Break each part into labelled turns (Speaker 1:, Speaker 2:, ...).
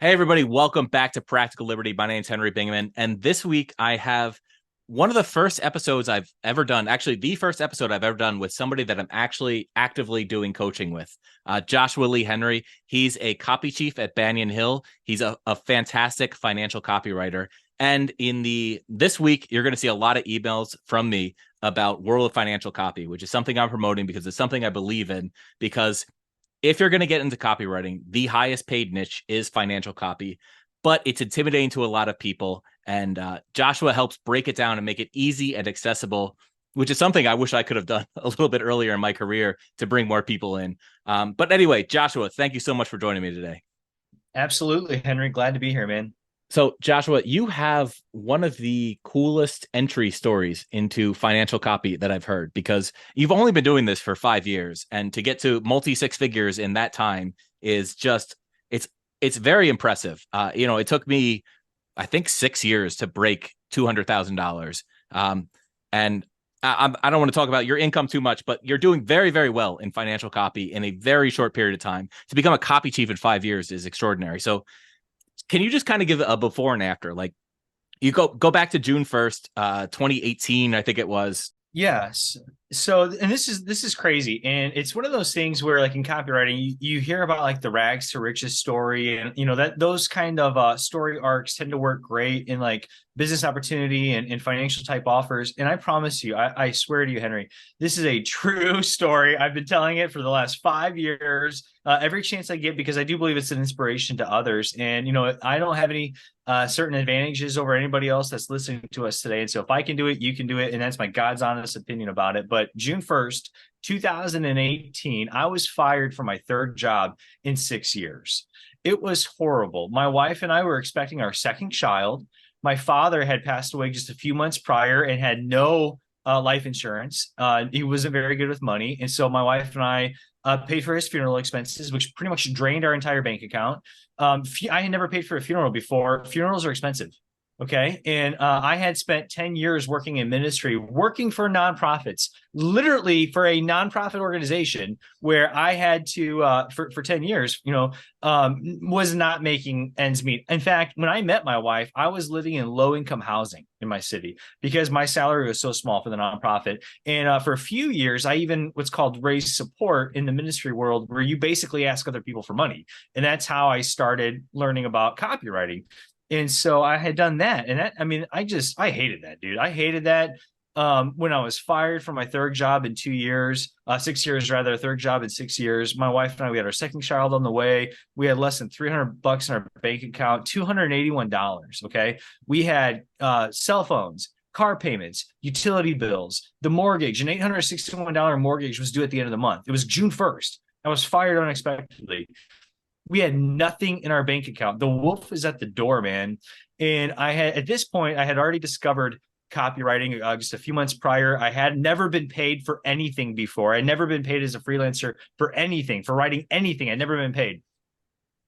Speaker 1: Hey, everybody, welcome back to Practical Liberty. My name's Henry Bingaman, and this week I have one of the first episodes I've ever done, actually, the first episode I've ever done with somebody that I'm actually actively doing coaching with. Joshua Lee Henry. He's a copy chief at Banyan Hill. He's a fantastic financial copywriter. And this week, you're going to see a lot of emails from me about World of Financial Copy, which is something I'm promoting because it's something I believe in. Because if you're going to get into copywriting, the highest paid niche is financial copy, but it's intimidating to a lot of people. And Joshua helps break it down and make it easy and accessible, which is something I wish I could have done a little bit earlier in my career to bring more people in. But anyway, Joshua, thank you so much for joining me today.
Speaker 2: Absolutely, Henry. Glad to be here, man.
Speaker 1: So, Joshua, you have one of the coolest entry stories into financial copy that I've heard because you've only been doing this for 5 years, and to get to multi six figures in that time is just it's very impressive. It took me, I think, 6 years to break $200,000. And I don't want to talk about your income too much, but you're doing very, very well in financial copy in a very short period of time. To become a copy chief in 5 years is extraordinary. So can you just kind of give a before and after? Like you go back to June 1st, 2018, I think it was.
Speaker 2: Yes. So, and this is crazy, and it's one of those things where, like in copywriting, you hear about like the rags to riches story, and that those kind of story arcs tend to work great in like business opportunity and financial type offers. And I promise you, I swear to you, Henry, this is a true story. I've been telling it for the last 5 years, every chance I get, because I do believe it's an inspiration to others. And I don't have any certain advantages over anybody else that's listening to us today. And so if I can do it, you can do it. And that's my God's honest opinion about it. But June 1st, 2018, I was fired from my third job in 6 years. It was horrible. My wife and I were expecting our second child. My father had passed away just a few months prior and had no life insurance. He wasn't very good with money. And so my wife and I paid for his funeral expenses, which pretty much drained our entire bank account. I had never paid for a funeral before. Funerals are expensive. Okay. And I had spent 10 years working in ministry, working for nonprofits, literally for a nonprofit organization where I had to, for 10 years, was not making ends meet. In fact, when I met my wife, I was living in low income housing in my city because my salary was so small for the nonprofit. And for a few years, I even what's called raise support in the ministry world, where you basically ask other people for money. And that's how I started learning about copywriting. And so I had done that. And that, I mean, I hated that, dude. I hated that. When I was fired from my third job in 2 years, 6 years rather, third job in 6 years, my wife and I, we had our second child on the way. We had less than $300 in our bank account, $281. Okay. We had cell phones, car payments, utility bills, the mortgage. An $861 mortgage was due at the end of the month. It was June 1st. I was fired unexpectedly. We had nothing in our bank account. The wolf is at the door, man. And at this point, I had already discovered copywriting just a few months prior. I had never been paid for anything before. I'd never been paid as a freelancer for anything, for writing anything. I'd never been paid.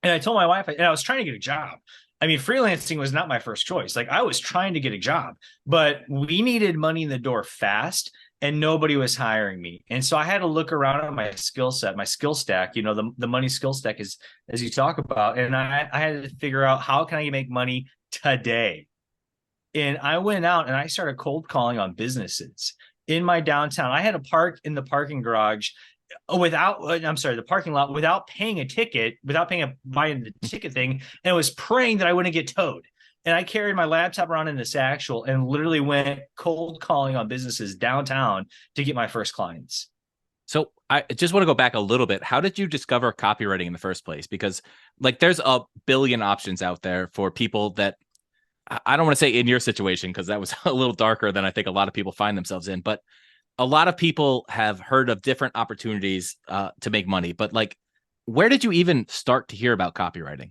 Speaker 2: And I told my wife, and I was trying to get a job. I mean, freelancing was not my first choice. Like, I was trying to get a job, but we needed money in the door fast, and nobody was hiring me. And so I had to look around at my skill set, my skill stack, the money skill stack is, as you talk about. And I had to figure out, how can I make money today? And I went out and I started cold calling on businesses in my downtown. I had to park in the parking garage the parking lot, without paying a ticket, buying the ticket thing. And I was praying that I wouldn't get towed. And I carried my laptop around in the satchel and literally went cold calling on businesses downtown to get my first clients.
Speaker 1: So I just want to go back a little bit. How did you discover copywriting in the first place? Because like there's a billion options out there for people that I don't want to say in your situation, because that was a little darker than I think a lot of people find themselves in. But a lot of people have heard of different opportunities to make money. But like, where did you even start to hear about copywriting?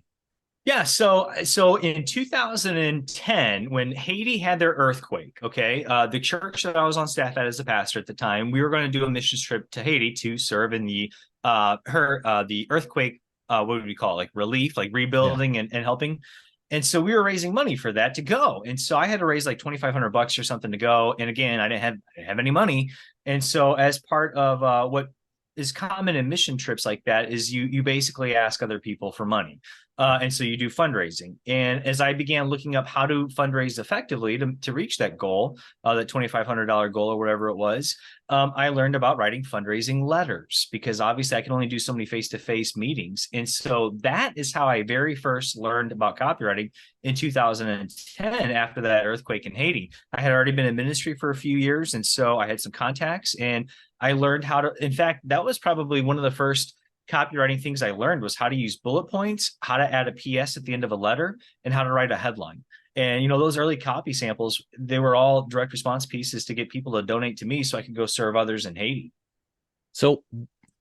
Speaker 2: Yeah, so in 2010, when Haiti had their earthquake, okay, the church that I was on staff at as a pastor at the time, we were going to do a mission trip to Haiti to serve in the earthquake, what would we call it, like relief, like
Speaker 1: Yeah.
Speaker 2: rebuilding and helping. And so we were raising money for that to go. And so I had to raise like $2,500 or something to go. And again, I didn't have any money. And so as part of what is common in mission trips like that is you basically ask other people for money. And so you do fundraising. And as I began looking up how to fundraise effectively to reach that goal, that $2,500 goal or whatever it was, I learned about writing fundraising letters because obviously I can only do so many face-to-face meetings. And so that is how I very first learned about copywriting in 2010 after that earthquake in Haiti. I had already been in ministry for a few years. And so I had some contacts and I learned how to, in fact, that was probably one of the first copywriting things I learned was how to use bullet points, how to add a PS at the end of a letter, and how to write a headline. And, those early copy samples, they were all direct response pieces to get people to donate to me so I could go serve others in Haiti.
Speaker 1: So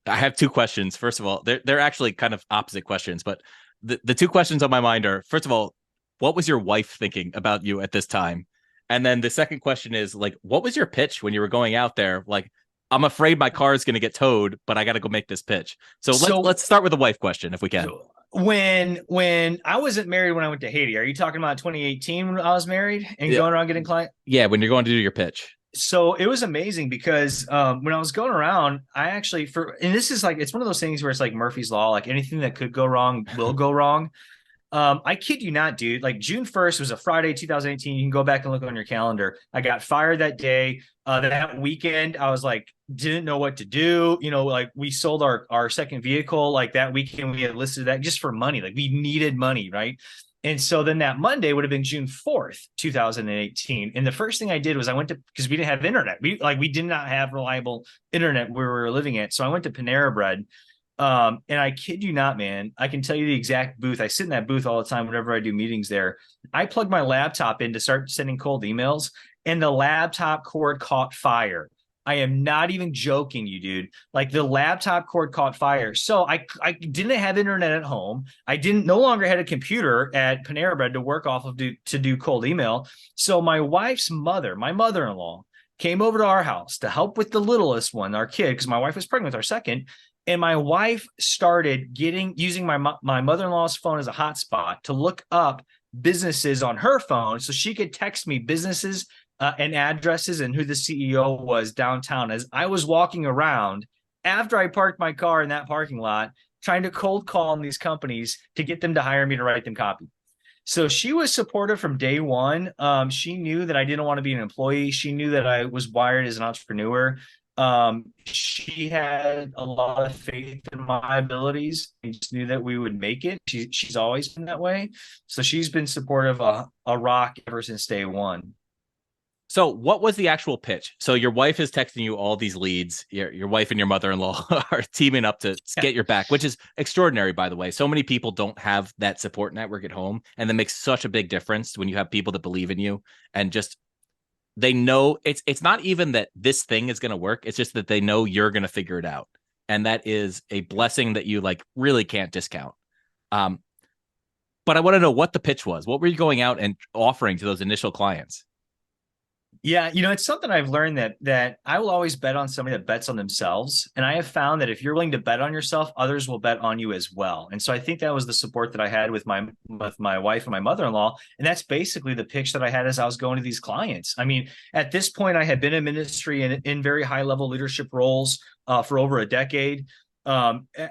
Speaker 1: I have two questions. First of all, they're actually kind of opposite questions, but the two questions on my mind are, first of all, what was your wife thinking about you at this time? And then the second question is like, what was your pitch when you were going out there? Like, I'm afraid my car is going to get towed, but I got to go make this pitch. So let's start with the wife question if we can.
Speaker 2: So when I wasn't married when I went to Haiti, are you talking about 2018 when I was married and going around getting clients?
Speaker 1: Yeah, when you're going to do your pitch.
Speaker 2: So it was amazing because when I was going around, I actually and this is like, it's one of those things where it's like Murphy's Law, like anything that could go wrong will go wrong. I kid you not, dude. Like June 1st was a Friday, 2018. You can go back and look on your calendar. I got fired that day. That weekend, I was like, didn't know what to do. Like we sold our second vehicle. Like that weekend, we had listed that just for money. Like we needed money, right? And so then that Monday would have been June 4th, 2018. And the first thing I did was I went to, because we didn't have internet. We did not have reliable internet where we were living at. So I went to Panera Bread. And I kid you not, man, I can tell you the exact booth. I sit in that booth all the time whenever I do meetings there. I plug my laptop in to start sending cold emails, and the laptop cord caught fire. I am not even joking you, dude. Like the laptop cord caught fire. So I didn't have internet at home. I no longer had a computer at Panera Bread to work off of to do cold email. So my wife's mother, my mother-in-law, came over to our house to help with the littlest one, our kid, because my wife was pregnant with our second. And my wife started using my mother-in-law's phone as a hotspot to look up businesses on her phone so she could text me businesses and addresses and who the CEO was downtown as I was walking around after I parked my car in that parking lot, trying to cold call on these companies to get them to hire me to write them copy. So she was supportive from day one. She knew that I didn't want to be an employee. She knew that I was wired as an entrepreneur. She had a lot of faith in my abilities. I just knew that we would make it. She's always been that way. So she's been supportive of a rock ever since day one.
Speaker 1: So what was the actual pitch? So your wife is texting you all these leads. Your wife and your mother-in-law are teaming up to get your back, which is extraordinary, by the way. So many people don't have that support network at home. And that makes such a big difference when you have people that believe in you and just they know it's not even that this thing is going to work. It's just that they know you're going to figure it out. And that is a blessing that you like really can't discount. But I want to know what the pitch was. What were you going out and offering to those initial clients?
Speaker 2: Yeah, it's something I've learned that I will always bet on somebody that bets on themselves. And I have found that if you're willing to bet on yourself, others will bet on you as well. And so I think that was the support that I had with my wife and my mother-in-law. And that's basically the pitch that I had as I was going to these clients. I mean, at this point, I had been in ministry and in very high-level leadership roles for over a decade.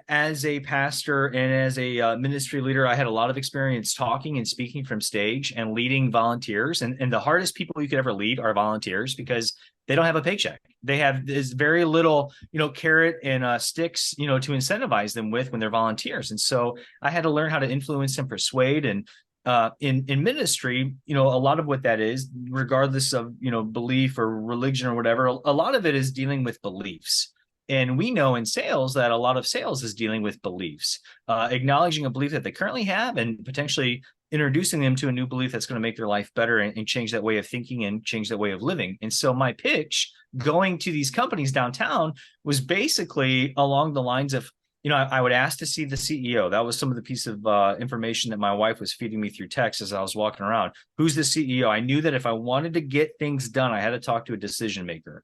Speaker 2: As a pastor and as a ministry leader, I had a lot of experience talking and speaking from stage and leading volunteers. And the hardest people you could ever lead are volunteers because they don't have a paycheck. They have this very little, carrot and sticks, to incentivize them with when they're volunteers. And so I had to learn how to influence and persuade. And in ministry, a lot of what that is, regardless of, belief or religion or whatever, a lot of it is dealing with beliefs. And we know in sales that a lot of sales is dealing with beliefs, acknowledging a belief that they currently have and potentially introducing them to a new belief that's going to make their life better and change that way of thinking and change that way of living. And so my pitch going to these companies downtown was basically along the lines of, I would ask to see the CEO. That was some of the piece of information that my wife was feeding me through text as I was walking around. Who's the CEO? I knew that if I wanted to get things done, I had to talk to a decision maker.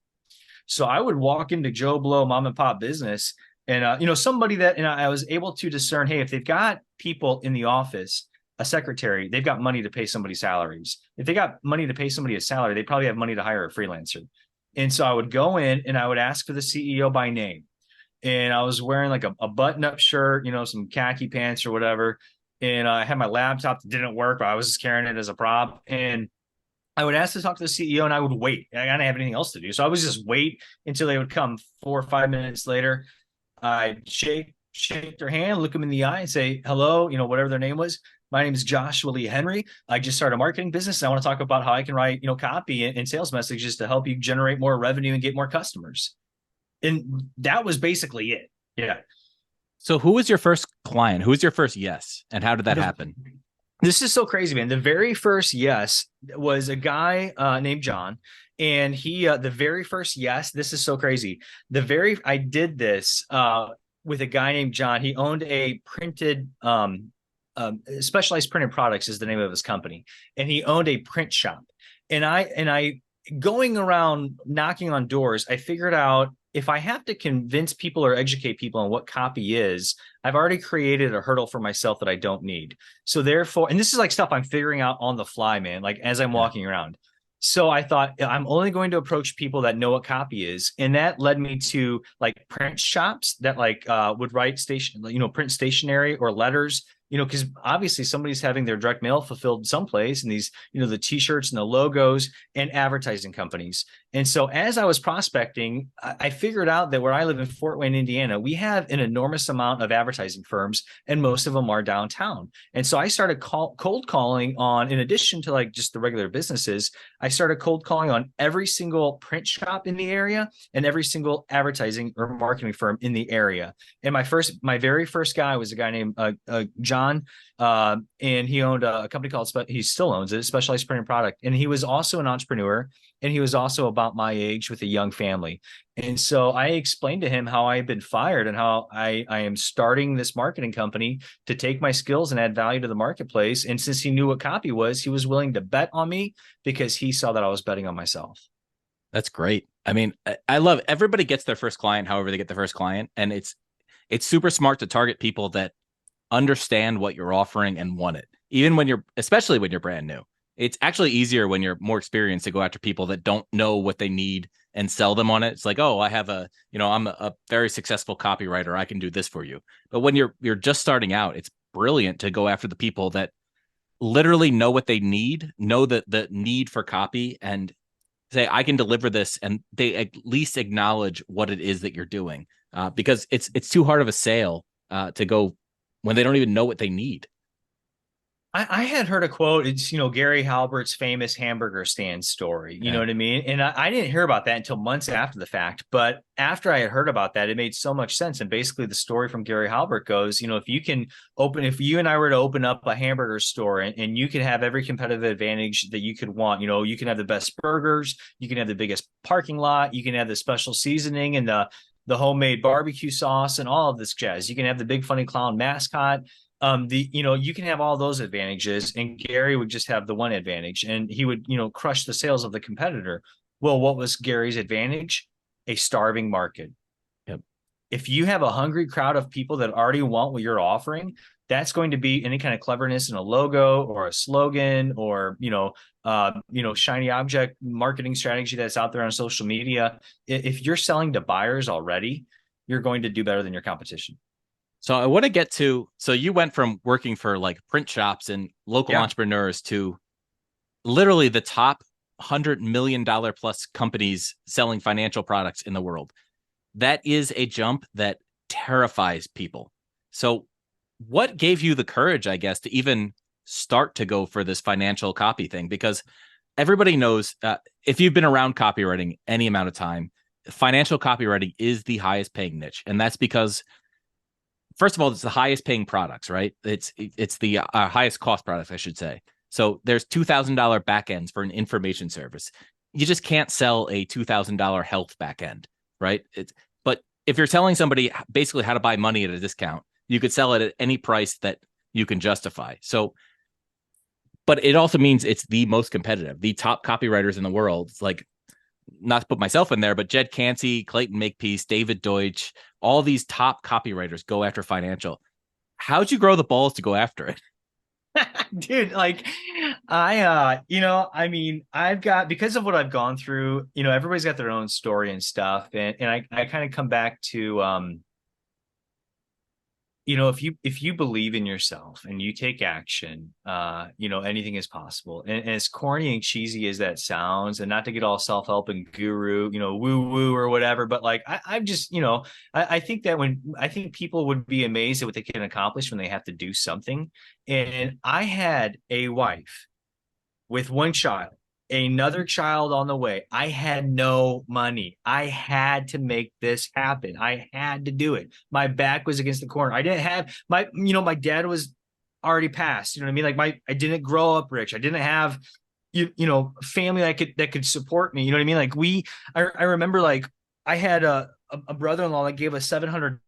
Speaker 2: So I would walk into Joe Blow mom and pop business and, somebody that I was able to discern, hey, if they've got people in the office, a secretary, they've got money to pay somebody's salaries. If they got money to pay somebody a salary, they probably have money to hire a freelancer. And so I would go in and I would ask for the CEO by name. And I was wearing like a button-up shirt, some khaki pants or whatever. and I had my laptop that didn't work, but I was just carrying it as a prop. And I would ask to talk to the CEO, and I would wait. I didn't have anything else to do, so I would just wait until they would come. 4 or 5 minutes later, I'd shake their hand, look them in the eye, and say hello. Whatever their name was. My name is Joshua Lee Henry. I just started a marketing business, and I want to talk about how I can write copy and sales messages to help you generate more revenue and get more customers. And that was basically it. Yeah.
Speaker 1: So who was your first client? Who was your first yes? And how did that
Speaker 2: The,
Speaker 1: happen?
Speaker 2: this is so crazy, man. The very first yes was a guy named John. And the very first yes, this is so crazy. I did this with a guy named John. He owned a specialized printed products is the name of his company. And he owned a print shop. And I going around knocking on doors, I figured out if I have to convince people or educate people on what copy is, I've already created a hurdle for myself that I don't need. So therefore, and this is like stuff I'm figuring out on the fly, man, like as I'm
Speaker 1: Yeah.
Speaker 2: walking around. So I thought I'm only going to approach people that know what copy is. And that led me to like print shops that would write print stationery or letters, because obviously somebody's having their direct mail fulfilled someplace, and these, the t-shirts and the logos, and advertising companies. And so as I was prospecting, I figured out that where I live in Fort Wayne, Indiana, we have an enormous amount of advertising firms, and most of them are downtown. And so I started cold calling on, in addition to like just the regular businesses, I started cold calling on every single print shop in the area and every single advertising or marketing firm in the area. And my very first guy was a guy named John, and he owned a company called, he still owns it, Specialized Printing Product. And he was also an entrepreneur, and he was also about my age with a young family. And so I explained to him how I had been fired and how I am starting this marketing company to take my skills and add value to the marketplace. And since he knew what copy was, he was willing to bet on me because he saw that I was betting on myself.
Speaker 1: That's great. I mean, I love everybody gets their first client, however they get their first client. And it's super smart to target people that understand what you're offering and want it. Even when especially when you're brand new. It's actually easier when you're more experienced to go after people that don't know what they need and sell them on it. It's like, oh, I'm a very successful copywriter. I can do this for you. But when you're just starting out, it's brilliant to go after the people that literally know what they need, know the need for copy, and say, I can deliver this, and they at least acknowledge what it is that you're doing. Because it's too hard of a sale to go when they don't even know what they need.
Speaker 2: I had heard a quote. It's, Gary Halbert's famous hamburger stand story. You know
Speaker 1: Yeah.
Speaker 2: what I mean? And I didn't hear about that until months after the fact. But after I had heard about that, it made so much sense. And basically, the story from Gary Halbert goes, if you and I were to open up a hamburger store, and you can have every competitive advantage that you could want, you can have the best burgers, you can have the biggest parking lot, you can have the special seasoning and the homemade barbecue sauce and all of this jazz. You can have the big funny clown mascot. You can have all those advantages, and Gary would just have the one advantage, and he would, crush the sales of the competitor. Well, what was Gary's advantage? A starving market.
Speaker 1: Yep.
Speaker 2: If you have a hungry crowd of people that already want what you're offering, that's going to be any kind of cleverness in a logo or a slogan or, shiny object marketing strategy that's out there on social media. If you're selling to buyers already, you're going to do better than your competition.
Speaker 1: So I want to get to, so you went from working for like print shops and local
Speaker 2: Yeah.
Speaker 1: entrepreneurs to literally the top $100 million plus companies selling financial products in the world. That is a jump that terrifies people. So what gave you the courage, I guess, to even start to go for this financial copy thing? Because everybody knows if you've been around copywriting any amount of time, financial copywriting is the highest paying niche. And that's because, first of all, it's the highest paying products, right? It's the highest cost products, I should say. So there's $2,000 backends for an information service. You just can't sell a $2,000 health backend, right? But if you're telling somebody basically how to buy money at a discount, you could sell it at any price that you can justify. So, but it also means it's the most competitive. The top copywriters in the world, like, not to put myself in there, but Jed Cansey, Clayton Makepeace, David Deutsch, all these top copywriters go after financial. How'd you grow the balls to go after it?
Speaker 2: Dude, like I've got, because of what I've gone through, everybody's got their own story and stuff. And I kind of come back to if you believe in yourself and you take action, anything is possible. And as corny and cheesy as that sounds, and not to get all self-help and guru, woo woo or whatever, but like I'm just, I think that I think people would be amazed at what they can accomplish when they have to do something. And I had a wife with one child, another child on the way. I had no money. I had to make this happen. I had to do it. My back was against the corner. I didn't have my dad was already passed. You know what I mean? I didn't grow up rich. I didn't have family that could support me. You know what I mean? I remember like I had a brother-in-law that gave us $700,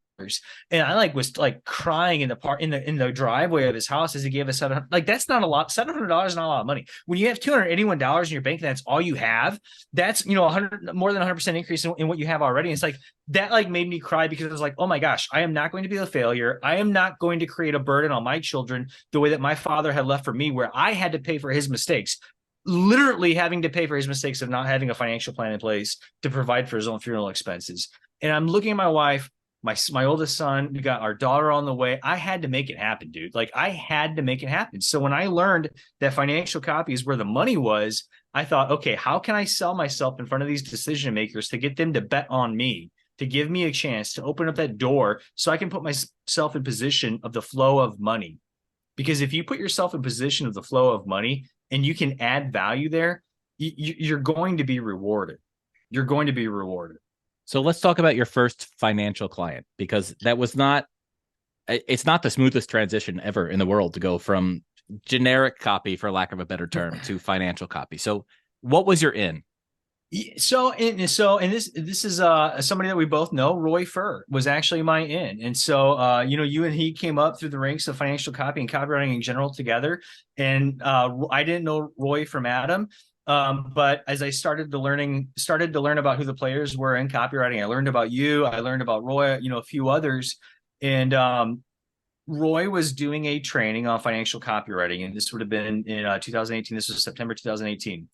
Speaker 2: and I was like crying in the driveway of his house as he gave us 700. Like, that's not a lot. $700 is not a lot of money. When you have $281 in your bank, and that's all you have. That's 100 more than 100% increase in what you have already. And it's like that made me cry, because it was like, oh my gosh, I am not going to be a failure. I am not going to create a burden on my children the way that my father had left for me, where I had to pay for his mistakes. Literally having to pay for his mistakes of not having a financial plan in place to provide for his own funeral expenses. And I'm looking at my wife, my oldest son, we got our daughter on the way. I had to make it happen, dude. Like, I had to make it happen. So when I learned that financial copy is where the money was, I thought, okay, how can I sell myself in front of these decision makers to get them to bet on me, to give me a chance to open up that door so I can put myself in position of the flow of money? Because if you put yourself in position of the flow of money and you can add value there, you're going to be rewarded. You're going to be rewarded.
Speaker 1: So let's talk about your first financial client, because it's not the smoothest transition ever in the world to go from generic copy, for lack of a better term, to financial copy. So what was your in?
Speaker 2: So this is somebody that we both know. Roy Furr was actually my in. And so you and he came up through the ranks of financial copy and copywriting in general together. And I didn't know Roy from Adam. But as I started to learn about who the players were in copywriting, I learned about you. I learned about Roy, a few others. And Roy was doing a training on financial copywriting, and this would have been in 2018. This was September 2018.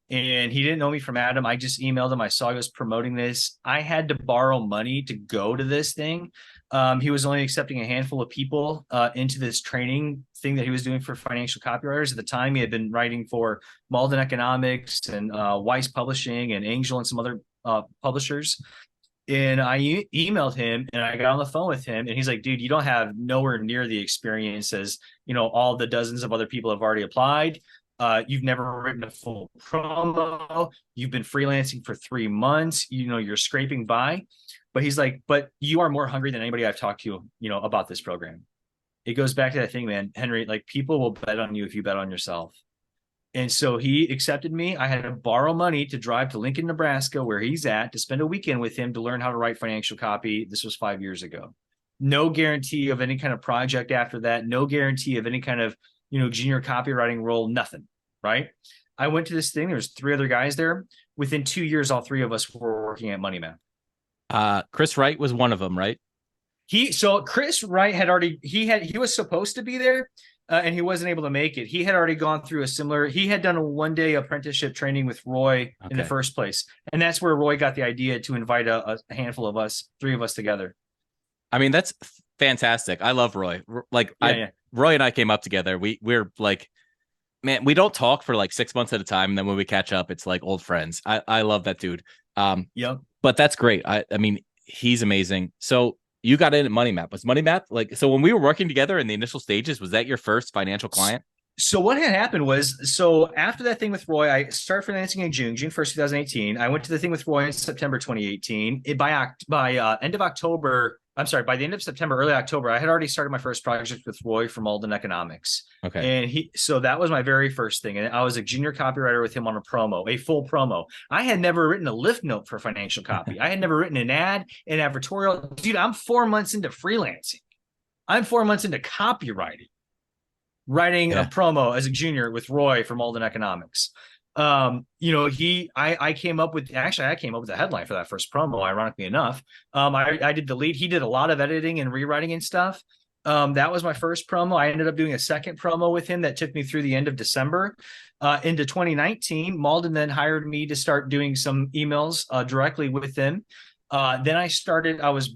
Speaker 2: And he didn't know me from Adam. I just emailed him. I saw he was promoting this. I had to borrow money to go to this thing. He was only accepting a handful of people into this training thing that he was doing for financial copywriters. At the time, he had been writing for Malden Economics and Weiss Publishing and Angel and some other publishers. And I emailed him, and I got on the phone with him, and he's like, dude, you don't have nowhere near the experience as, all the dozens of other people have already applied. You've never written a full promo. You've been freelancing for 3 months. You're scraping by. But he's like, but you are more hungry than anybody I've talked to, about this program. It goes back to that thing, man, Henry, like, people will bet on you if you bet on yourself. And so he accepted me. I had to borrow money to drive to Lincoln, Nebraska, where he's at, to spend a weekend with him to learn how to write financial copy. This was 5 years ago. No guarantee of any kind of project after that. No guarantee of any kind of, junior copywriting role, nothing. Right. I went to this thing. There was 3 other guys there. Within 2 years, all 3 of us were working at Money Map.
Speaker 1: Chris Wright was one of them, right?
Speaker 2: Chris Wright he was supposed to be there, and he wasn't able to make it. He had already gone through he had done a 1-day apprenticeship training with Roy in the first place. And that's where Roy got the idea to invite a handful of us, 3 of us together.
Speaker 1: I mean, that's fantastic. I love Roy. Roy and I came up together. We're like, man, we don't talk for like 6 months at a time. And then when we catch up, it's like old friends. I love that dude.
Speaker 2: Yep.
Speaker 1: But that's great. I mean, he's amazing. So you got in at Money Map. Was Money Map so when we were working together in the initial stages, was that your first financial client?
Speaker 2: So what had happened was, after that thing with Roy, I started freelancing in June 1st, 2018. I went to the thing with Roy in September 2018. By end of October, I'm sorry, by the end of September, early October, I had already started my first project with Roy from Malden Economics.
Speaker 1: Okay.
Speaker 2: And so that was my very first thing. And I was a junior copywriter with him on a full promo. I had never written a lift note for financial copy. I had never written an ad, an advertorial. Dude, I'm 4 months into freelancing. I'm 4 months into copywriting, writing a promo as a junior with Roy from Malden Economics. I came up with the headline for that first promo, ironically enough. I did the lead. He did a lot of editing and rewriting and stuff. That was my first promo. I ended up doing a second promo with him that took me through the end of December. Into 2019, Malden then hired me to start doing some emails directly with them. Then I was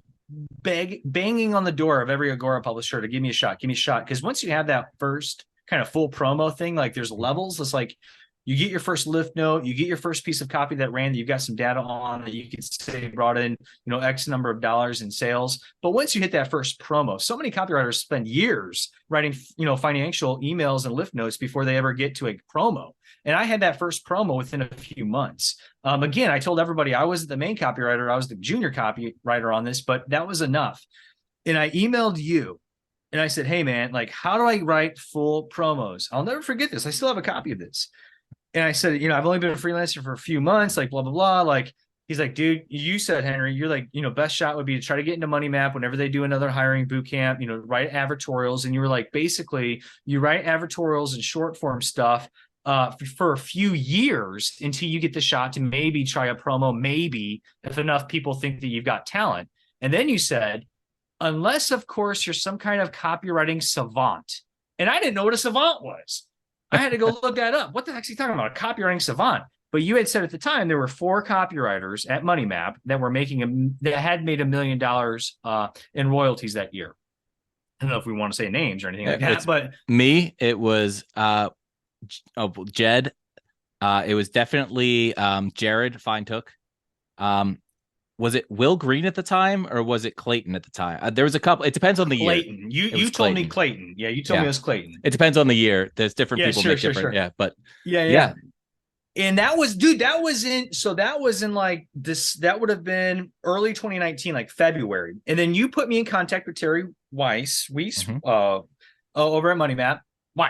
Speaker 2: banging on the door of every Agora publisher to give me a shot, give me a shot. Because once you have that first kind of full promo thing, like there's levels. It's like you get your first lift note, you get your first piece of copy that ran that you've got some data on that you could say brought in, X number of dollars in sales. But once you hit that first promo, so many copywriters spend years writing, financial emails and lift notes before they ever get to a promo. And I had that first promo within a few months. Again, I told everybody I wasn't the main copywriter. I was the junior copywriter on this, but that was enough. And I emailed you and I said, hey, man, like, how do I write full promos? I'll never forget this. I still have a copy of this. And I said, I've only been a freelancer for a few months, like, blah, blah, blah. Like, he's like, dude, you said, Henry, you're like, best shot would be to try to get into Money Map whenever they do another hiring boot camp, write advertorials. And you were like, basically, you write advertorials and short form stuff for a few years until you get the shot to maybe try a promo, maybe if enough people think that you've got talent. And then you said, unless, of course, you're some kind of copywriting savant. And I didn't know what a savant was. I had to go look that up. What the heck is he talking about? A copywriting savant. But you had said at the time there were 4 copywriters at Money Map that were that had made $1 million in royalties that year. I don't know if we want to say names or anything like that, but
Speaker 1: me, it was Jed. It was definitely Jared Feintook. Was it Will Green at the time or was it Clayton at the time? There was a couple. It depends on the
Speaker 2: Clayton.
Speaker 1: year.
Speaker 2: You told me Clayton. Yeah, you told me it was Clayton.
Speaker 1: It depends on the year. There's different people make different. Sure. Yeah, but
Speaker 2: yeah. And that was, dude, that was in like this, that would have been early 2019, like February. And then you put me in contact with Terry Weiss, over at Money Map.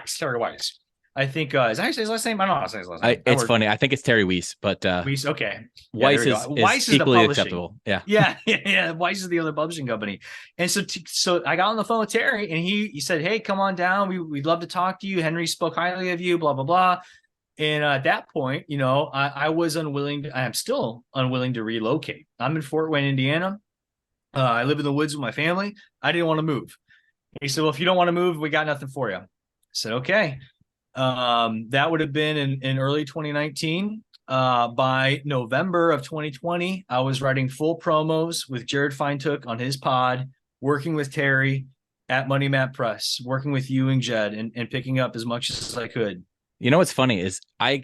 Speaker 2: Terry Weiss. I think, is that how you say his last name? I don't know how to say his last name.
Speaker 1: It's funny. I think it's Terry Weiss, but
Speaker 2: Weiss, okay.
Speaker 1: Weiss is equally acceptable. Yeah.
Speaker 2: Yeah. Weiss is the other publishing company. And so I got on the phone with Terry and he said, hey, come on down. We'd love to talk to you. Henry spoke highly of you, blah, blah, blah. And at that point, I was unwilling. I am still unwilling to relocate. I'm in Fort Wayne, Indiana. I live in the woods with my family. I didn't want to move. He said, well, if you don't want to move, we got nothing for you. I said, okay. That would have been in early 2019. By November of 2020, I was writing full promos with Jared Feintook on his pod, working with Terry at Money Map Press, working with you and Jed and picking up as much as I could.
Speaker 1: What's funny is I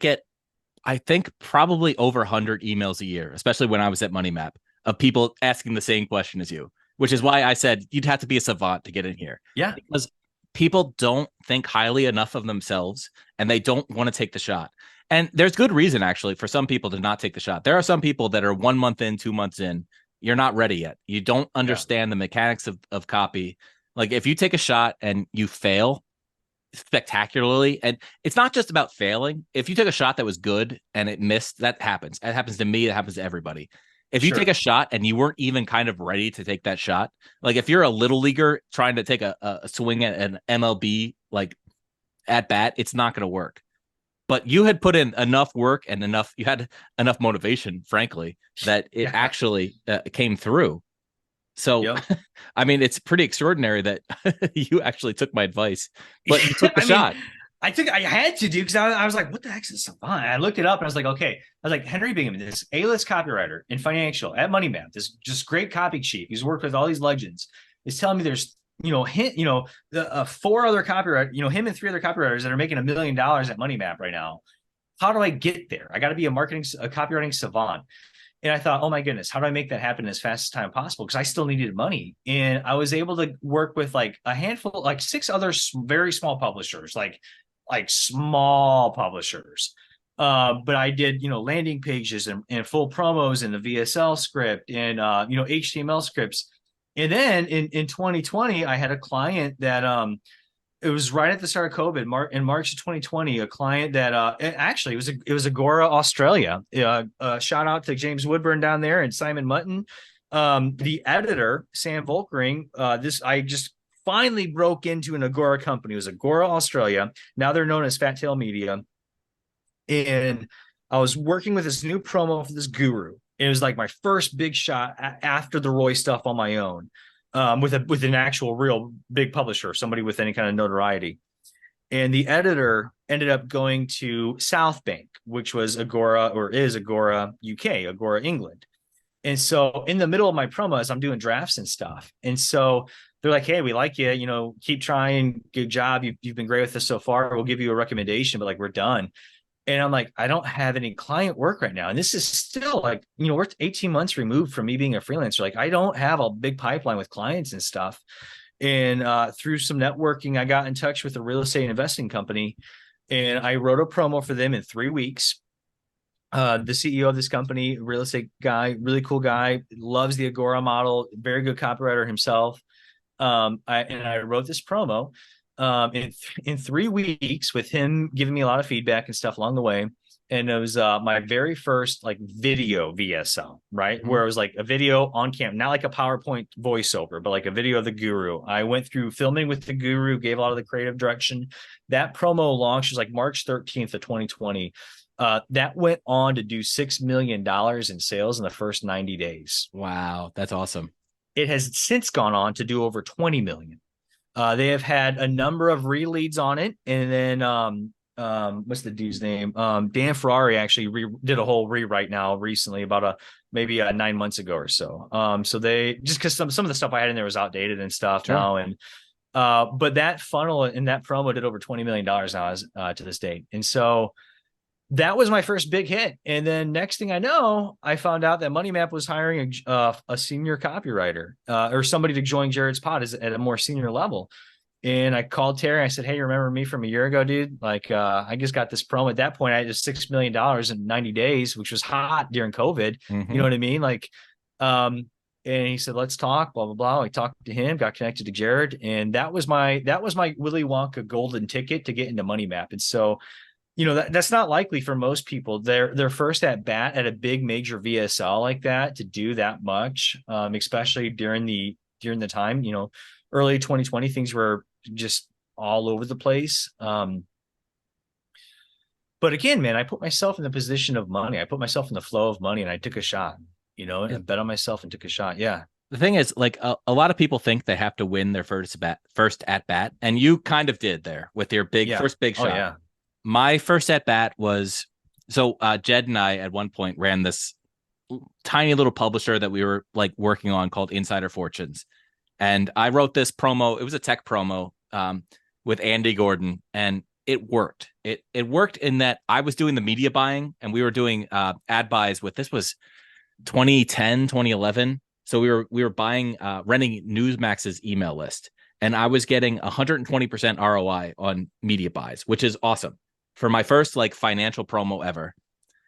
Speaker 1: think probably over 100 emails a year, especially when I was at Money Map, of people asking the same question as you, which is why I said you'd have to be a savant to get in here.
Speaker 2: Yeah.
Speaker 1: Because people don't think highly enough of themselves and they don't want to take the shot. And there's good reason, actually, for some people to not take the shot. There are some people that are 1 month in, 2 months in. You're not ready yet. You don't understand the mechanics of copy. Like if you take a shot and you fail spectacularly, and it's not just about failing. If you took a shot that was good and it missed, that happens. It happens to me. It happens to everybody. If you take a shot and you weren't even kind of ready to take that shot, like if you're a little leaguer trying to take a swing at an MLB like at bat, it's not going to work. But you had put in enough work and you had enough motivation, frankly, that it actually came through. So, I mean, it's pretty extraordinary that you actually took my advice, but you took the shot.
Speaker 2: I had to do because I was like, what the heck is this savant? I looked it up and I was like, okay. I was like, Henry Bingham, this A-list copywriter in financial at Money Map, this just great copy chief. He's worked with all these legends. Is telling me there's, the 4 other copywriters, him and 3 other copywriters that are making $1 million at Money Map right now. How do I get there? I got to be a copywriting savant. And I thought, oh my goodness, how do I make that happen as fast as time possible? Because I still needed money. And I was able to work with like a handful, like 6 other very small publishers, like small publishers. But I did, landing pages and full promos and the VSL script and, HTML scripts. And then in 2020, I had a client that, it was right at the start of COVID, in March of 2020, a client that actually it was Agora Australia. Shout out to James Woodburn down there and Simon Mutton. The editor, Sam Volkering, I just finally broke into an Agora company. It was Agora Australia. Now they're known as Fat Tail Media. And I was working with this new promo for this guru. It was like my first big shot after the Roy stuff on my own. With an actual real big publisher, somebody with any kind of notoriety. And the editor ended up going to South Bank, which was Agora or is Agora UK, Agora England. And so in the middle of my promos, I'm doing drafts and stuff. And so they're like, hey, we like you, keep trying. Good job. You've been great with us so far. We'll give you a recommendation, but like, we're done. And I'm like, I don't have any client work right now. And this is still like, we're 18 months removed from me being a freelancer. Like, I don't have a big pipeline with clients and stuff. And through some networking, I got in touch with a real estate investing company, and I wrote a promo for them in 3 weeks. The CEO of this company, real estate guy, really cool guy, loves the Agora model, very good copywriter himself. I wrote this promo in 3 weeks with him giving me a lot of feedback and stuff along the way. And it was my very first like video VSL, right?
Speaker 1: Mm-hmm.
Speaker 2: Where it was like a video on camera, not like a PowerPoint voiceover, but like a video of the guru. I went through filming with the guru, gave a lot of the creative direction. That promo launched was like March 13th of 2020. That went on to do $6 million in sales in the first 90 days.
Speaker 1: Wow, that's awesome.
Speaker 2: It has since gone on to do over 20 million. They have had a number of re-leads on it. And then what's the dude's name? Dan Ferrari actually did a whole rewrite now recently, about maybe 9 months ago or so. So they, just because some of the stuff I had in there was outdated and stuff
Speaker 1: Sure.
Speaker 2: now. And but that funnel and that promo did over $20 million now as to this date. And so that was my first big hit. And then next thing I know, I found out that MoneyMap was hiring a senior copywriter or somebody to join Jared's pod at a more senior level. And I called Terry. I said, hey, you remember me from a year ago, dude? Like, I just got this promo. At that point, I had just $6 million in 90 days, which was hot during COVID.
Speaker 1: Mm-hmm.
Speaker 2: You know what I mean? Like, and he said, let's talk, blah, blah, blah. I talked to him, got connected to Jared. And that was my Willy Wonka golden ticket to get into MoneyMap. And so, that's not likely for most people. Their first at bat at a big major VSL like that to do that much, especially during the time, early 2020, things were just all over the place. But again, man, I put myself in the position of money. I put myself in the flow of money, and I took a shot. And bet on myself and took a shot. Yeah.
Speaker 1: The thing is, like a lot of people think they have to win their first at bat, and you kind of did there with your first big shot.
Speaker 2: Oh, yeah.
Speaker 1: My first at bat was Jed and I at one point ran this tiny little publisher that we were like working on called Insider Fortunes. And I wrote this promo. It was a tech promo with Andy Gordon, and it worked. It worked in that I was doing the media buying, and we were doing ad buys with, this was 2010, 2011. So we were buying, renting Newsmax's email list, and I was getting 120% ROI on media buys, which is awesome for my first like financial promo ever.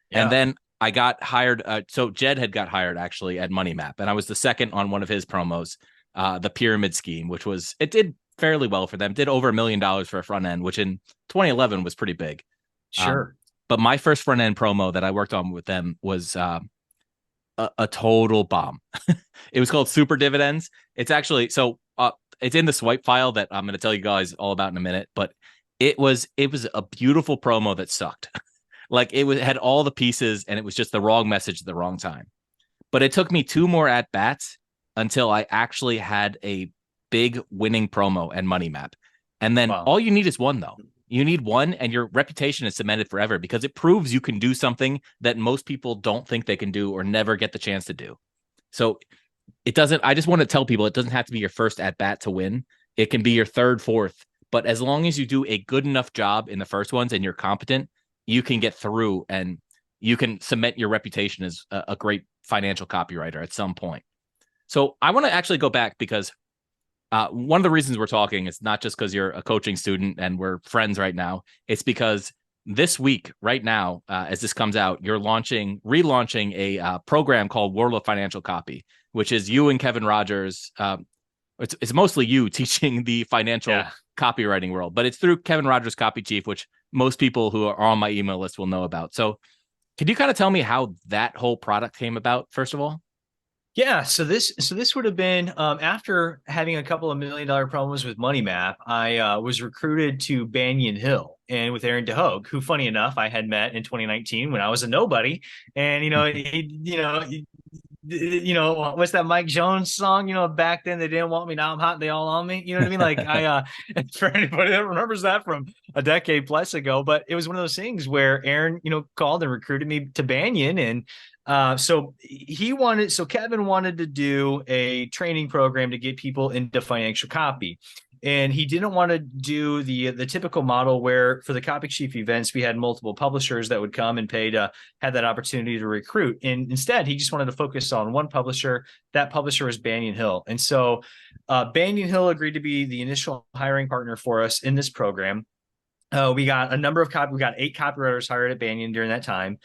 Speaker 1: Yeah. And then I got hired. So Jed had got hired actually at MoneyMap, and I was the second on one of his promos, the pyramid scheme, which it did fairly well for them. It did over $1 million for a front end, which in 2011 was pretty big.
Speaker 2: Sure.
Speaker 1: But my first front end promo that I worked on with them was a total bomb. It was called Super Dividends. It's actually, it's in the swipe file that I'm going to tell you guys all about in a minute, but it was a beautiful promo that sucked. Like it had all the pieces, and it was just the wrong message at the wrong time. But it took me 2 more at bats until I actually had a big winning promo and MoneyMap. And then all you need is one, though. You need one, and your reputation is cemented forever because it proves you can do something that most people don't think they can do or never get the chance to do. So I just want to tell people it doesn't have to be your first at bat to win. It can be your third, fourth. But as long as you do a good enough job in the first ones and you're competent, you can get through and you can cement your reputation as a great financial copywriter at some point. So I want to actually go back because one of the reasons we're talking is not just because you're a coaching student and we're friends right now. It's because this week, right now, as this comes out, you're relaunching a program called World of Financial Copy, which is you and Kevin Rogers. It's mostly you teaching the financial copywriting world, but it's through Kevin Rogers, Copy Chief, which most people who are on my email list will know about. So could you kind of tell me how that whole product came about, first of all?
Speaker 2: Yeah, so this would have been after having a couple of $1 million promos with MoneyMap. I was recruited to Banyan Hill and with Aaron DeHogue, who, funny enough, I had met in 2019 when I was a nobody. And what's that Mike Jones song? Back then they didn't want me, now I'm hot, they all on me. You know what I mean? Like for anybody that remembers that from a decade plus ago, but it was one of those things where Aaron, called and recruited me to Banyan, and so Kevin wanted to do a training program to get people into financial copy. And he didn't want to do the typical model where for the Copy Chief events, we had multiple publishers that would come and pay to have that opportunity to recruit. And instead, he just wanted to focus on one publisher. That publisher was Banyan Hill. And so Banyan Hill agreed to be the initial hiring partner for us in this program. We got 8 copywriters hired at Banyan during that time.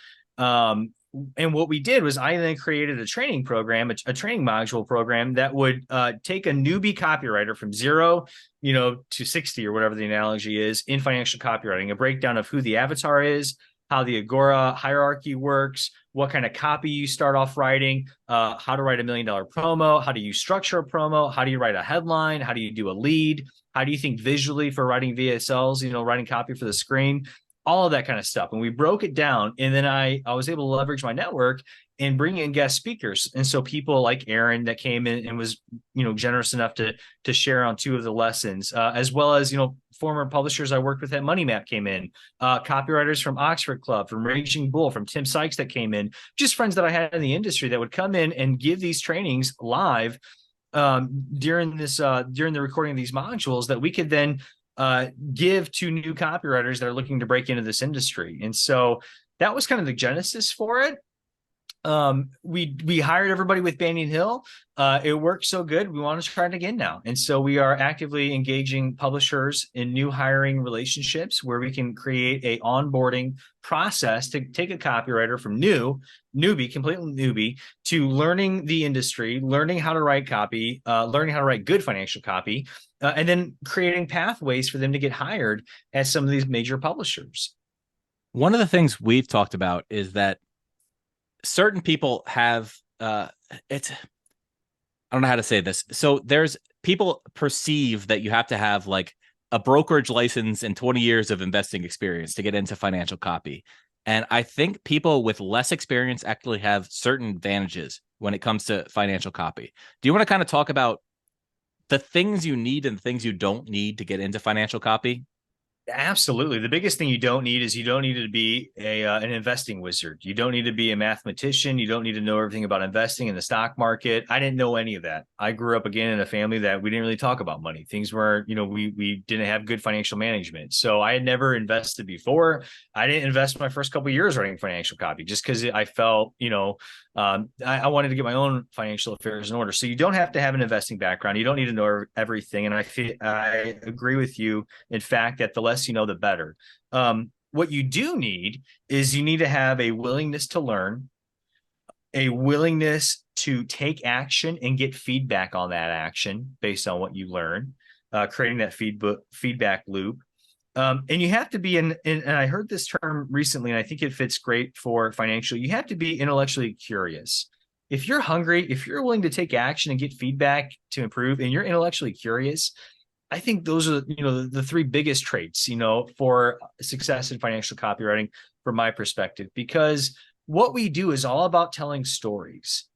Speaker 2: And what we did was I then created a training program, a training module program that would take a newbie copywriter from 0, to 60 or whatever the analogy is in financial copywriting, a breakdown of who the avatar is, how the Agora hierarchy works, what kind of copy you start off writing, how to write $1 million promo, how do you structure a promo, how do you write a headline, how do you do a lead, how do you think visually for writing VSLs, writing copy for the screen, all of that kind of stuff. And we broke it down. And then I was able to leverage my network and bring in guest speakers. And so people like Aaron that came in and was, generous enough to share on 2 of the lessons, as well as, former publishers I worked with at Money Map came in, copywriters from Oxford Club, from Raging Bull, from Tim Sykes that came in, just friends that I had in the industry that would come in and give these trainings live during the recording of these modules that we could then give to new copywriters that are looking to break into this industry. And so that was kind of the genesis for it. We hired everybody with Banyan Hill. It worked so good, we want to try it again now. And so we are actively engaging publishers in new hiring relationships where we can create a onboarding process to take a copywriter from completely newbie, to learning the industry, learning how to write copy, learning how to write good financial copy, and then creating pathways for them to get hired at some of these major publishers.
Speaker 1: One of the things we've talked about is that certain people have I don't know how to say this. So there's people perceive that you have to have like a brokerage license and 20 years of investing experience to get into financial copy. And I think people with less experience actually have certain advantages when it comes to financial copy. Do you want to kind of talk about the things you need and the things you don't need to get into financial copy?
Speaker 2: Absolutely. The biggest thing you don't need is you don't need to be an investing wizard. You don't need to be a mathematician. You don't need to know everything about investing in the stock market. I didn't know any of that. I grew up again in a family that we didn't really talk about money. Things were, we didn't have good financial management. So I had never invested before. I didn't invest my first couple of years writing financial copy just because I felt, I wanted to get my own financial affairs in order. So you don't have to have an investing background. You don't need to know everything. And I agree with you. In fact, that the less you know, the better. What you do need is you need to have a willingness to learn, a willingness to take action and get feedback on that action based on what you learn, creating that feedback loop. And you have to be and I heard this term recently, and I think it fits great for financial. You have to be intellectually curious. If you're hungry, if you're willing to take action and get feedback to improve, and you're intellectually curious, I think those are, the 3 biggest traits, for success in financial copywriting from my perspective, because what we do is all about telling stories.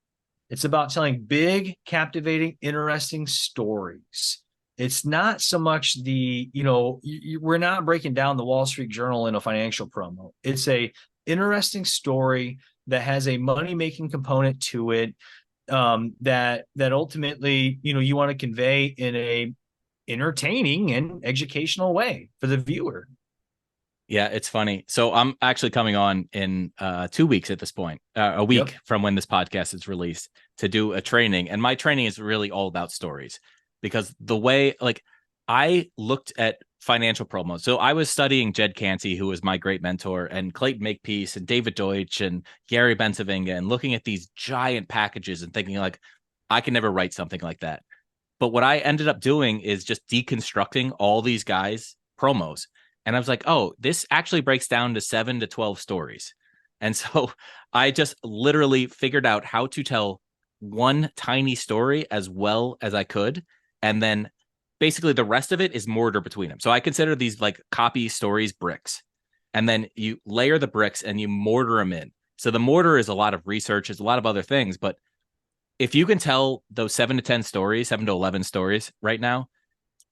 Speaker 2: It's about telling big, captivating, interesting stories. It's not so much we're not breaking down the Wall Street Journal in a financial promo. It's a interesting story that has a money-making component to it, that ultimately, you want to convey in a entertaining and educational way for the viewer.
Speaker 1: Yeah, it's funny. So I'm actually coming on in 2 weeks at this point, a week from when this podcast is released, to do a training. And my training is really all about stories, because the way, like, I looked at financial promos. So I was studying Jed Canty, who was my great mentor, and Clayton Makepeace and David Deutsch and Gary Bensavinga, and looking at these giant packages and thinking like, I can never write something like that. But what I ended up doing is just deconstructing all these guys' promos. And I was like, oh, this actually breaks down to 7 to 12 stories. And so I just literally figured out how to tell one tiny story as well as I could. And then basically the rest of it is mortar between them. So I consider these like copy stories bricks. And then you layer the bricks and you mortar them in. So the mortar is a lot of research, it's a lot of other things, but if you can tell those 7 to 10 stories, 7 to 11 stories right now,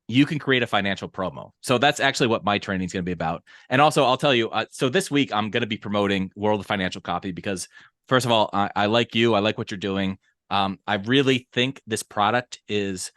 Speaker 1: you can create a financial promo. So that's actually what my training is going to be about. And also, I'll tell you, so this week I'm going to be promoting World of Financial Copy because, first of all, I like you. I like what you're doing. I really think this product is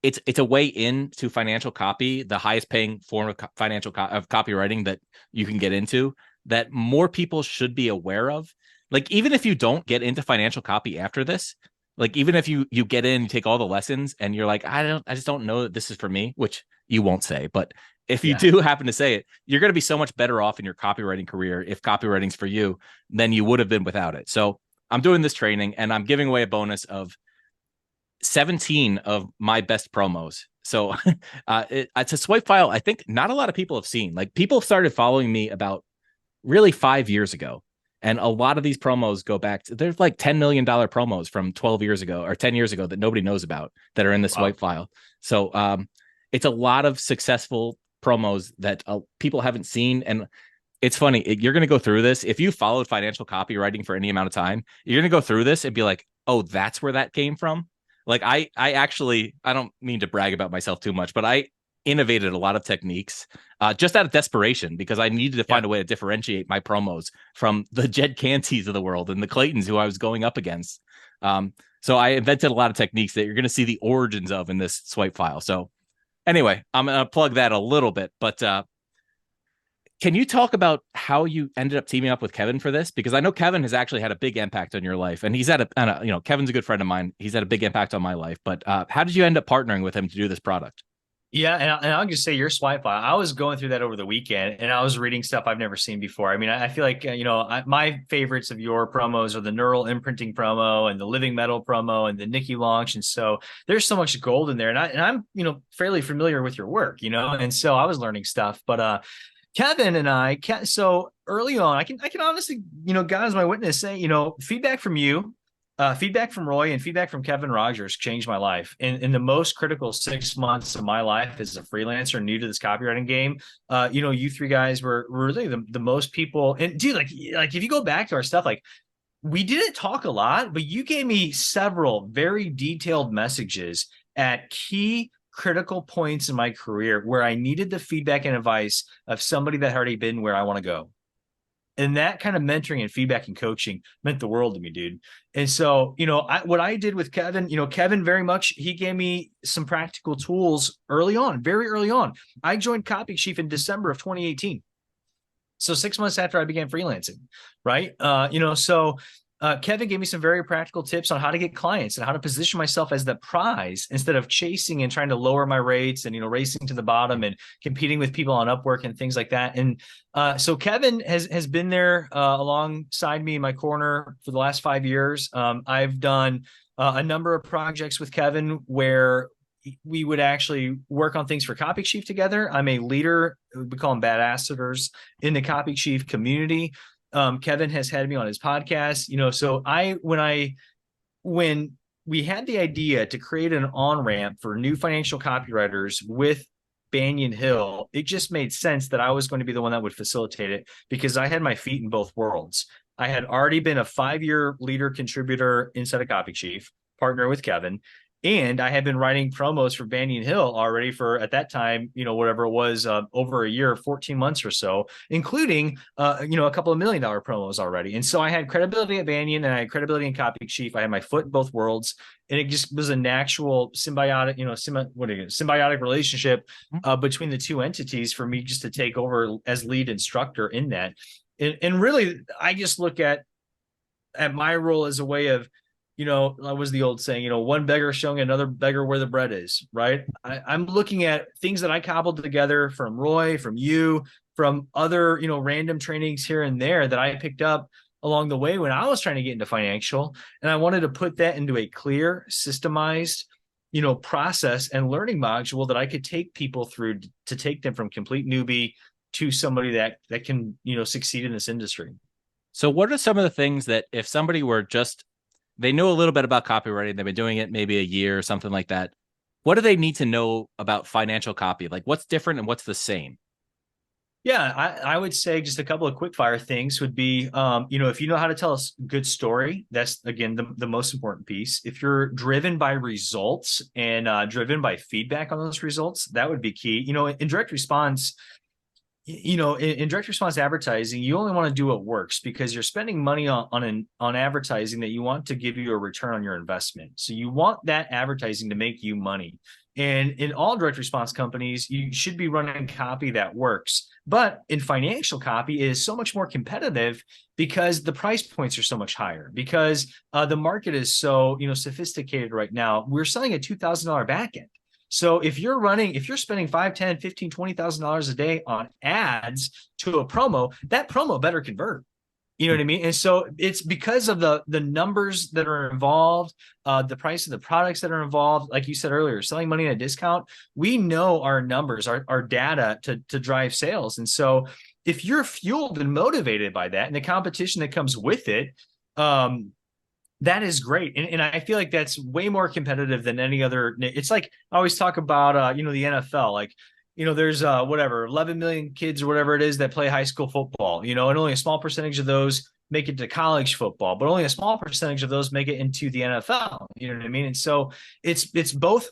Speaker 1: it's a way into financial copy, the highest paying form of financial of copywriting that you can get into, that more people should be aware of. Like, even if you don't get into financial copy after this, like, even if you get in, you take all the lessons and you're like, I just don't know that this is for me, which you won't say, but if you
Speaker 2: Yeah.
Speaker 1: do happen to say it, you're going to be so much better off in your copywriting career if copywriting's for you than you would have been without it. So I'm doing this training and I'm giving away a bonus of 17 of my best promos. So it's a swipe file I think not a lot of people have seen. Like, people started following me about really 5 years ago. And a lot of these promos go back to, there's like $10 million promos from 12 years ago or 10 years ago that nobody knows about that are in the
Speaker 2: Wow.
Speaker 1: swipe file. So it's a lot of successful promos that people haven't seen. And it's funny, you're going to go through this. If you followed financial copywriting for any amount of time, you're going to go through this and be like, oh, that's where that came from. Like, I actually, I don't mean to brag about myself too much, but I innovated a lot of techniques just out of desperation because I needed to
Speaker 2: Yeah.
Speaker 1: find a way to differentiate my promos from the Jed Canseys of the world and the Claytons who I was going up against. So I invented a lot of techniques that you're going to see the origins of in this swipe file. So anyway, I'm going to plug that a little bit, but can you talk about how you ended up teaming up with Kevin for this? Because I know Kevin has actually had a big impact on your life, and he's had Kevin's a good friend of mine. He's had a big impact on my life. But how did you end up partnering with him to do this product?
Speaker 2: Yeah, and I'll just say your swipe file. I was going through that over the weekend, and I was reading stuff I've never seen before. I mean, I feel like my favorites of your promos are the neural imprinting promo and the living metal promo and the Nikki launch, and so there's so much gold in there. And I'm fairly familiar with your work, and so I was learning stuff. But Kevin and so early on, I can honestly, God is my witness, say, feedback from you, feedback from Roy, and feedback from Kevin Rogers changed my life. In the most critical 6 months of my life as a freelancer new to this copywriting game, you three guys were really the most people. And dude, like if you go back to our stuff, like we didn't talk a lot, but you gave me several very detailed messages at key critical points in my career where I needed the feedback and advice of somebody that had already been where I want to go. And that kind of mentoring and feedback and coaching meant the world to me, dude. And so, what I did with Kevin, Kevin very much, he gave me some practical tools early on, very early on. I joined Copy Chief in December of 2018. So 6 months after I began freelancing, right? Kevin gave me some very practical tips on how to get clients and how to position myself as the prize instead of chasing and trying to lower my rates and, racing to the bottom and competing with people on Upwork and things like that. And so Kevin has been there alongside me in my corner for the last 5 years. I've done a number of projects with Kevin where we would actually work on things for Copy Chief together. I'm a leader, we call them badassadors, in the Copy Chief community. Kevin has had me on his podcast, so when we had the idea to create an on-ramp for new financial copywriters with Banyan Hill, it just made sense that I was going to be the one that would facilitate it because I had my feet in both worlds. I had already been a 5-year leader contributor inside of Copy Chief, partner with Kevin. And I had been writing promos for Banyan Hill already for, at that time, whatever it was, over a year, 14 months or so, including, a couple of $1 million promos already. And so I had credibility at Banyan and I had credibility in Copy Chief. I had my foot in both worlds. And it just was a natural symbiotic, symbiotic relationship between the two entities for me just to take over as lead instructor in that. And really, I just look at my role as a way of, that was the old saying, one beggar showing another beggar where the bread is, right? I'm looking at things that I cobbled together from Roy, from you, from other, random trainings here and there that I picked up along the way when I was trying to get into financial. And I wanted to put that into a clear, systemized, process and learning module that I could take people through to take them from complete newbie to somebody that can, succeed in this industry.
Speaker 1: So what are some of the things that if somebody were just they know a little bit about copywriting, they've been doing it maybe a year or something like that, what do they need to know about financial copy? Like, what's different and what's the same?
Speaker 2: Yeah, I would say just a couple of quick fire things would be, if you know how to tell a good story, that's again the most important piece. If you're driven by results and driven by feedback on those results, that would be key. In direct response, in direct response advertising, you only want to do what works because you're spending money on advertising that you want to give you a return on your investment. So you want that advertising to make you money. And in all direct response companies, you should be running copy that works. But in financial copy, it is so much more competitive because the price points are so much higher, because the market is so sophisticated right now. We're selling a $2,000 back end. So if you're spending 5, 10, 15, $20,000 a day on ads to a promo, that promo better convert. You know what I mean? And so it's because of the numbers that are involved, the price of the products that are involved. Like you said earlier, selling money at a discount, we know our numbers, our data to drive sales. And so if you're fueled and motivated by that and the competition that comes with it, that is great. And I feel like that's way more competitive than any other. It's like I always talk about, the NFL, like, there's whatever, 11 million kids or whatever it is that play high school football, and only a small percentage of those make it to college football, but only a small percentage of those make it into the NFL. You know what I mean? And so it's both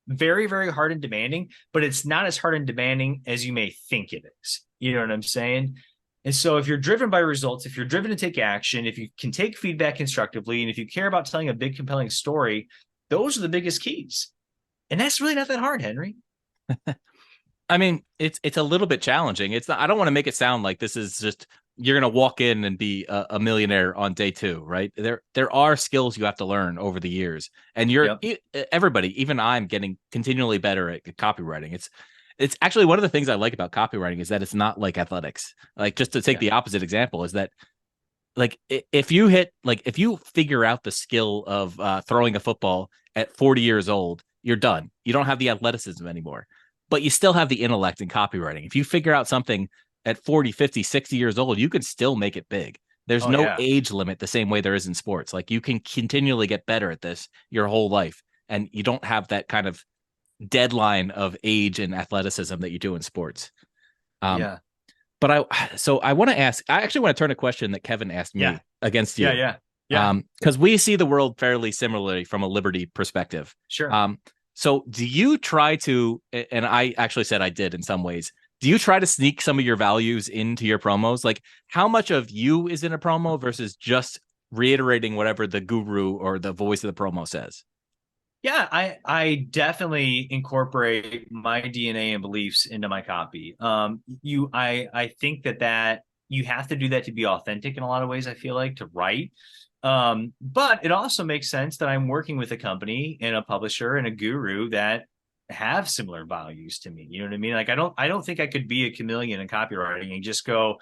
Speaker 2: very, very hard and demanding, but it's not as hard and demanding as you may think it is. You know what I'm saying? And so if you're driven by results, if you're driven to take action, if you can take feedback constructively, and if you care about telling a big, compelling story, those are the biggest keys. And that's really not that hard, Henry.
Speaker 1: I mean, it's a little bit challenging. It's not, I don't want to make it sound like this is just you're going to walk in and be a millionaire on day two, right? There are skills you have to learn over the years, and everybody, even I'm getting continually better at copywriting. It's actually one of the things I like about copywriting is that it's not like athletics. Like, just to take the opposite example, is that like if you figure out the skill of throwing a football at 40 years old, you're done. You don't have the athleticism anymore, but you still have the intellect in copywriting. If you figure out something at 40, 50, 60 years old, you can still make it big. There's no age limit the same way there is in sports. Like, you can continually get better at this your whole life, and you don't have that kind of deadline of age and athleticism that you do in sports.
Speaker 2: Yeah.
Speaker 1: But I want to ask, I actually want to turn a question that Kevin asked me against you.
Speaker 2: Yeah.
Speaker 1: Because we see the world fairly similarly from a liberty perspective.
Speaker 2: Sure.
Speaker 1: So do you try to, and I actually said I did in some ways, do you try to sneak some of your values into your promos? Like, how much of you is in a promo versus just reiterating whatever the guru or the voice of the promo says?
Speaker 2: Yeah, I definitely incorporate my DNA and beliefs into my copy. I think that you have to do that to be authentic in a lot of ways, I feel like, to write. But it also makes sense that I'm working with a company and a publisher and a guru that have similar values to me. You know what I mean? Like, I don't think I could be a chameleon in copywriting and just go,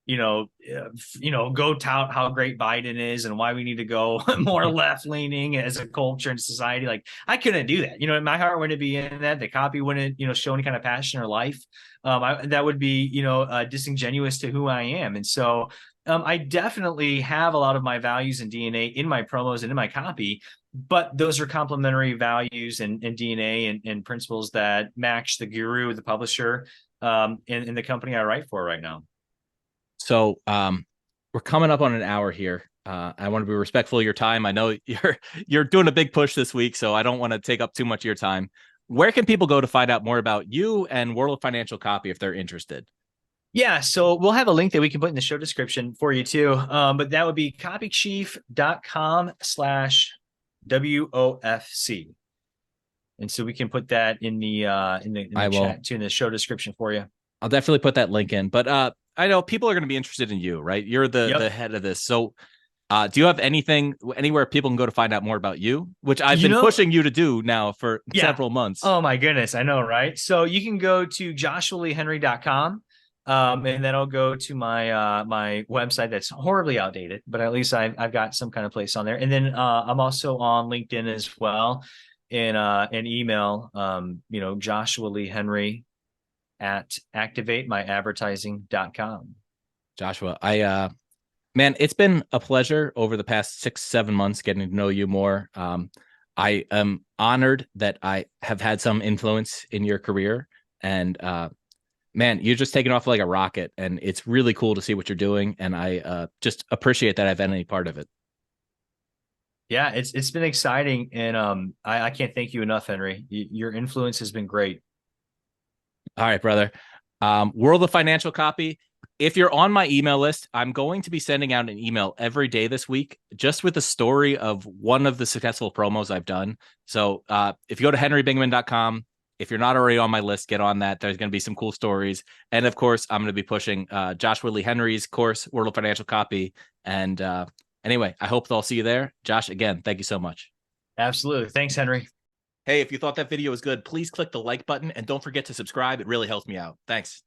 Speaker 2: go tout how great Biden is and why we need to go more left leaning as a culture and society. Like, I couldn't do that. My heart wouldn't be in that. The copy wouldn't, show any kind of passion or life. That would be, disingenuous to who I am. And so I definitely have a lot of my values and DNA in my promos and in my copy, but those are complementary values and DNA and principles that match the guru, the publisher, in the company I write for right now.
Speaker 1: So we're coming up on an hour here. I want to be respectful of your time. I know you're doing a big push this week, so I don't want to take up too much of your time. Where can people go to find out more about you and World of Financial Copy if they're interested?
Speaker 2: Yeah, so we'll have a link that we can put in the show description for you too. But that would be copychief.com/WOFC. And so we can put that in the chat too, in the show description for you.
Speaker 1: I'll definitely put that link in. But I know people are going to be interested in you, right? You're the head of this. So do you have anywhere people can go to find out more about you, which I've been pushing you to do now for several months?
Speaker 2: Oh my goodness. I know, right? So you can go to joshualeehenry.com. And then I'll go to my website that's horribly outdated, but at least I've got some kind of place on there. And then I'm also on LinkedIn as well, and an email, Joshua Lee Henry at activatemyadvertising.com.
Speaker 1: Joshua, man, it's been a pleasure over the past 6-7 months getting to know you more. I am honored that I have had some influence in your career, and Man, you're just taking off like a rocket, and it's really cool to see what you're doing. And I just appreciate that I've had any part of it.
Speaker 2: Yeah, it's been exciting, and I can't thank you enough, Henry. Your influence has been great.
Speaker 1: All right, brother. World of Financial Copy. If you're on my email list, I'm going to be sending out an email every day this week, just with a story of one of the successful promos I've done. So if you go to henrybingman.com, if you're not already on my list, get on that. There's going to be some cool stories. And of course, I'm going to be pushing Josh Whitley Henry's course, World of Financial Copy. And anyway, I hope I'll see you there. Josh, again, thank you so much.
Speaker 2: Absolutely. Thanks, Henry.
Speaker 1: Hey, if you thought that video was good, please click the like button and don't forget to subscribe. It really helps me out. Thanks.